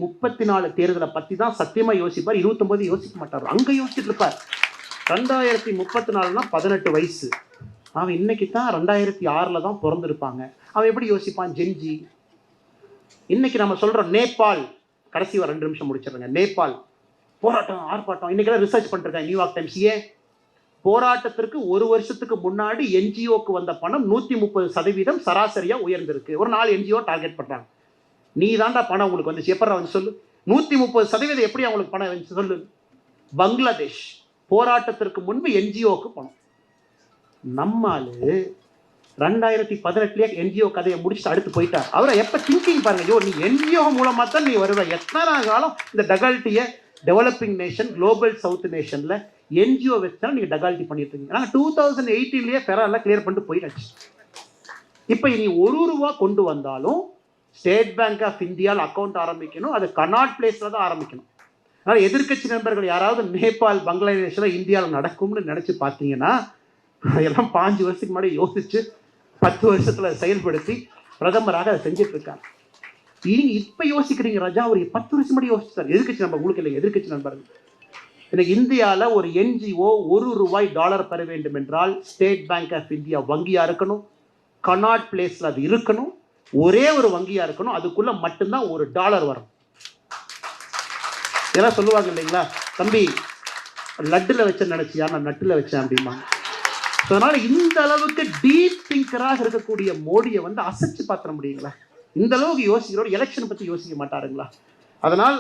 34 தேர்தலை பத்தி தான் சத்தியமா யோசிப்பார். 29 யோசிக்க மாட்டார், அங்க யோசிச்சுட்டு இருப்பார். 2034னா 18 வயசு. அவன் இன்னைக்கு தான் 2006ல தான் பிறந்திருப்பாங்க. அவன் எப்படி யோசிப்பான்? ஜென்ஜி. இன்னைக்கு நம்ம சொல்றோம் நேபாள், கடைசி ஒரு 2 நிமிஷம் முடிச்சிடுறேங்க. நேபாள் போராட்டம், ஆர்ப்பாட்டம். இன்னைக்கு ரிசர்ச் பண்ணிருக்கேன் நியூயார்க் டைம்ஸ். ஏன் போராட்டத்திற்கு 1 வருஷத்துக்கு முன்னாடி என்ஜிஓக்கு வந்த பணம் 130% சராசரியா உயர்ந்திருக்கு. ஒரு 4 என்ஜிஓ டார்கெட் பண்றாங்க. நீ தாண்டா பணம் உங்களுக்கு வந்துச்சு, எப்படா வந்து சொல்லு. 130% எப்படி அவங்களுக்கு பணம் வந்துச்சு சொல்லு. பங்களாதேஷ் போராட்டத்திற்கு முன்பு என்ஜிஓக்கு பணம். நம்மாலு 2018 என்ஜிஓ கதையை முடிச்சுட்டு அடுத்து போயிட்டார். அவரை எப்ப திங்கிங் பாருங்க, ஐயோ நீ என்ஜிஓ மூலமா தான் நீ வருவ. எத்தனை காலம் இந்த டகால்ட்டிய டெவலப்பிங் நேஷன், குளோபல் சவுத் நேஷன்ல என்ஜிஓ வச்சா நீங்க டகால்ட்டி பண்ணிட்டு இருக்கீங்க. நாங்கள் 2018 ஃபெரால கிளியர் பண்ணிட்டு போயிடுச்சு. இப்ப இனி ₹1 கொண்டு வந்தாலும் ஸ்டேட் பேங்க் ஆஃப் இந்தியாவில் அக்கௌண்ட் ஆரம்பிக்கணும். அது கனாட் பிளேஸ்ல தான் ஆரம்பிக்கணும். அதனால எதிர்கட்சி நண்பர்கள் யாராவது நேபாள், பங்களாதேஷ்ல இந்தியாவில் நடக்கும்னு நினைச்சு பார்த்தீங்கன்னா, எல்லாம் 5 வருஷத்துக்கு முன்னாடி யோசிச்சு 10 வருஷத்துல செயல்படுத்தி பிரதமராக அதை செஞ்சுட்டு இருக்காங்க. நீங்க இப்ப யோசிக்கிறீங்க ராஜா, ஒரு 10 வருஷம் முன்னாடி யோசிச்சார். எதிர்கட்சி நண்பர் உங்களுக்கு இல்லைங்க, எதிர்கட்சி நண்பர்கள். இன்னைக்கு இந்தியாவில் ஒரு என்ஜிஓ $1 பெற வேண்டும் என்றால் ஸ்டேட் பேங்க் ஆஃப் இந்தியா வங்கியா இருக்கணும், கனாட் பிளேஸ்ல அது இருக்கணும், ஒரே ஒரு வங்கியா இருக்கணும். அதுக்குள்ள மட்டும்தான் $1 வரும். இதெல்லாம் சொல்லுவாங்க இல்லைங்களா, தம்பி லட்டுல வச்ச நினைச்சியா, நான் நட்டுல வச்சேன் அப்படிமா. அதனால இந்த அளவுக்கு டீப் திங்கராக இருக்கக்கூடிய மோடியை அசைச்சு பார்த்துட முடியுங்களா? இந்த அளவுக்கு யோசிக்கிறோம். எலெக்ஷன் பத்தி யோசிக்க மாட்டாருங்களா? அதனால்